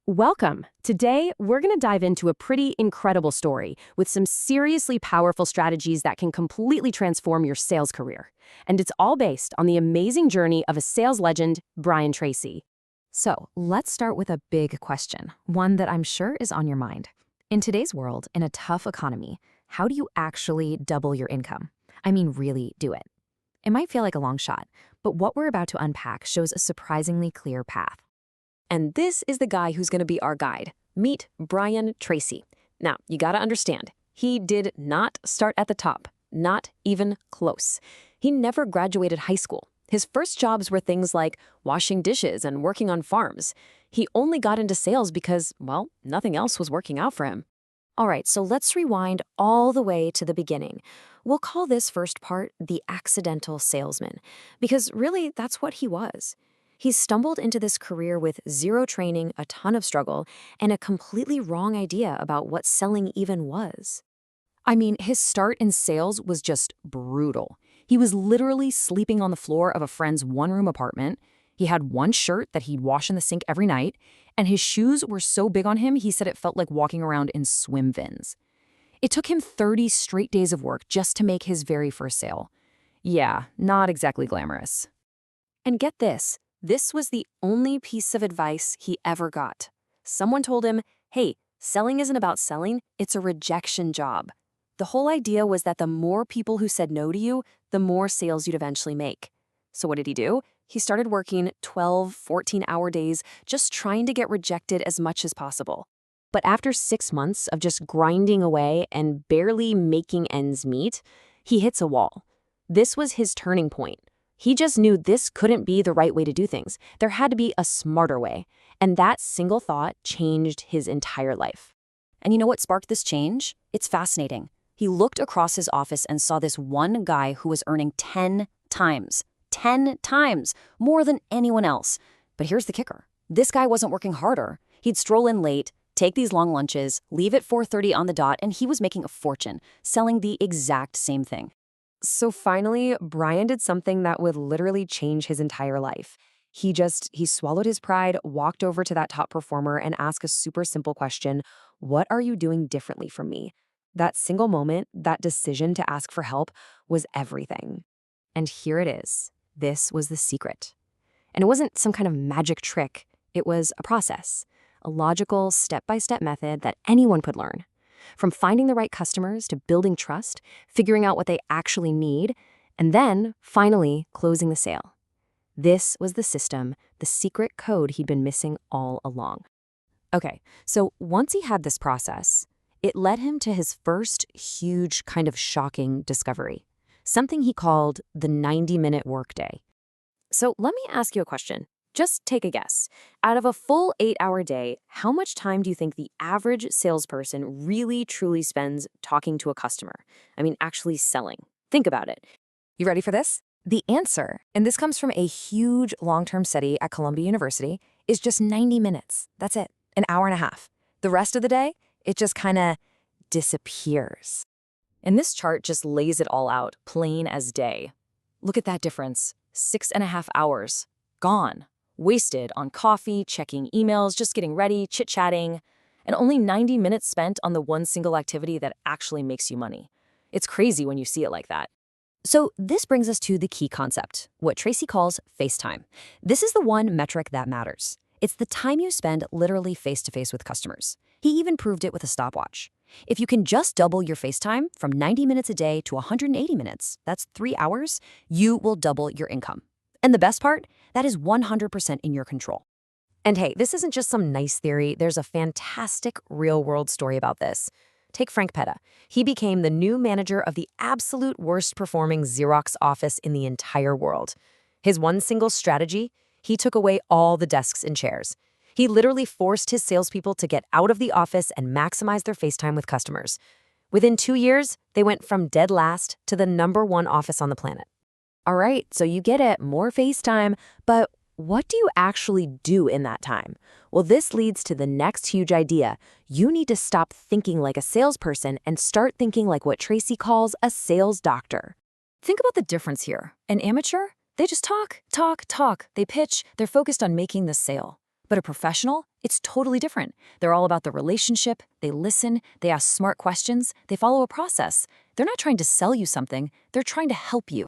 Welcome. Today, we're going to dive into a pretty incredible story with some seriously powerful strategies that can completely transform your sales career. And it's all based on the amazing journey of a sales legend, Brian Tracy. So, let's start with a big question, one that I'm sure is on your mind. In today's world, in a tough economy, how do you actually double your income? I mean, really do it. It might feel like a long shot, but what we're about to unpack shows a surprisingly clear path. And this is the guy who's going to be our guide. Meet Brian Tracy. Now, you got to understand, he did not start at the top, not even close. He never graduated high school. His first jobs were things like washing dishes and working on farms. He only got into sales because, well, nothing else was working out for him. All right, so let's rewind all the way to the beginning. We'll call this first part the accidental salesman, because really that's what he was. He stumbled into this career with zero training, a ton of struggle, and a completely wrong idea about what selling even was. I mean, his start in sales was just brutal. He was literally sleeping on the floor of a friend's one-room apartment. He had one shirt that he'd wash in the sink every night, and his shoes were so big on him, he said it felt like walking around in swim fins. It took him 30 straight days of work just to make his very first sale. Yeah, not exactly glamorous. And get this. This was the only piece of advice he ever got. Someone told him, hey, selling isn't about selling, it's a rejection job. The whole idea was that the more people who said no to you, the more sales you'd eventually make. So what did he do? He started working 12, 14-hour days, just trying to get rejected as much as possible. But after 6 months of just grinding away and barely making ends meet, he hits a wall. This was his turning point. He just knew this couldn't be the right way to do things. There had to be a smarter way. And that single thought changed his entire life. And you know what sparked this change? It's fascinating. He looked across his office and saw this one guy who was earning 10 times more than anyone else. But here's the kicker. This guy wasn't working harder. He'd stroll in late, take these long lunches, leave at 4:30 on the dot, and he was making a fortune, selling the exact same thing. So finally, Brian did something that would literally change his entire life. He swallowed his pride, walked over to that top performer and asked a super simple question: what are you doing differently from me? That single moment, that decision to ask for help was everything. And here it is. This was the secret. And it wasn't some kind of magic trick. It was a process, a logical, step-by-step method that anyone could learn. From finding the right customers to building trust, figuring out what they actually need, and then, finally, closing the sale. This was the system, the secret code he'd been missing all along. Okay, so once he had this process, it led him to his first huge, kind of shocking discovery, something he called the 90-minute workday. So let me ask you a question. Just take a guess. Out of a full 8-hour day, how much time do you think the average salesperson really truly spends talking to a customer? I mean, actually selling. Think about it. You ready for this? The answer, and this comes from a huge long-term study at Columbia University, is just 90 minutes. That's it, an hour and a half. The rest of the day, it just kind of disappears. And this chart just lays it all out, plain as day. Look at that difference. 6.5 hours. Gone. Wasted on coffee, checking emails, just getting ready, chit-chatting, and only 90 minutes spent on the one single activity that actually makes you money. It's crazy when you see it like that. So this brings us to the key concept, what Tracy calls FaceTime. This is the one metric that matters. It's the time you spend literally face-to-face with customers. He even proved it with a stopwatch. If you can just double your FaceTime from 90 minutes a day to 180 minutes, that's 3 hours, you will double your income. And the best part, that is 100% in your control. And hey, this isn't just some nice theory. There's a fantastic real-world story about this. Take Frank Petta. He became the new manager of the absolute worst-performing Xerox office in the entire world. His one single strategy, he took away all the desks and chairs. He literally forced his salespeople to get out of the office and maximize their FaceTime with customers. Within 2 years, they went from dead last to the #1 office on the planet. All right, so you get it, more FaceTime, but what do you actually do in that time? Well, this leads to the next huge idea. You need to stop thinking like a salesperson and start thinking like what Tracy calls a sales doctor. Think about the difference here. An amateur, they just talk. They pitch, they're focused on making the sale. But a professional, it's totally different. They're all about the relationship, they listen, they ask smart questions, they follow a process. They're not trying to sell you something, they're trying to help you.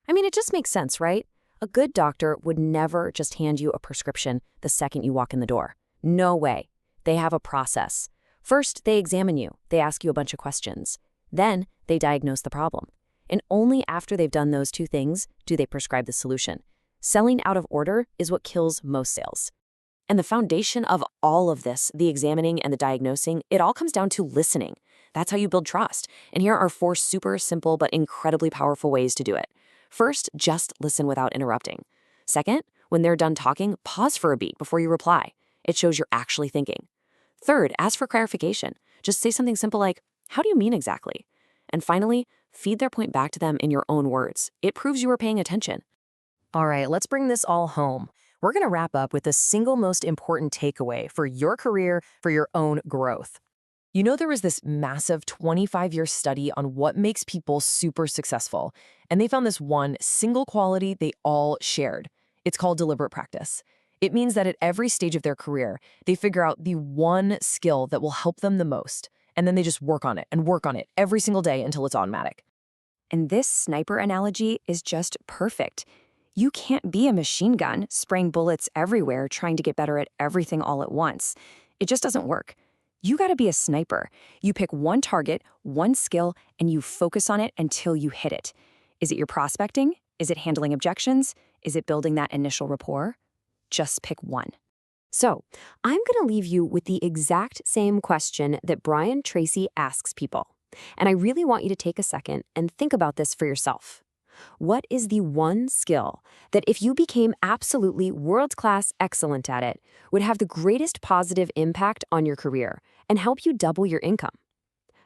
I mean, it just makes sense, right? A good doctor would never just hand you a prescription the second you walk in the door. No way. They have a process. First, they examine you. They ask you a bunch of questions. Then, they diagnose the problem. And only after they've done those two things do they prescribe the solution. Selling out of order is what kills most sales. And the foundation of all of this, the examining and the diagnosing, it all comes down to listening. That's how you build trust. And here are 4 super simple but incredibly powerful ways to do it. First, just listen without interrupting. Second, when they're done talking, pause for a beat before you reply. It shows you're actually thinking. Third, ask for clarification. Just say something simple like, "How do you mean exactly?" And finally, feed their point back to them in your own words. It proves you are paying attention. All right, let's bring this all home. We're going to wrap up with the single most important takeaway for your career, for your own growth. You know, there was this massive 25-year study on what makes people super successful, and they found this one single quality they all shared. It's called deliberate practice. It means that at every stage of their career, they figure out the one skill that will help them the most, and then they just work on it and work on it every single day until it's automatic. And this sniper analogy is just perfect. You can't be a machine gun spraying bullets everywhere trying to get better at everything all at once. It just doesn't work. You gotta be a sniper. You pick one target, one skill, and you focus on it until you hit it. Is it your prospecting? Is it handling objections? Is it building that initial rapport? Just pick one. So, I'm gonna leave you with the exact same question that Brian Tracy asks people. And I really want you to take a second and think about this for yourself. What is the one skill that if you became absolutely world-class excellent at it, would have the greatest positive impact on your career and help you double your income?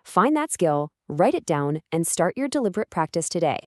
Find that skill, write it down, and start your deliberate practice today.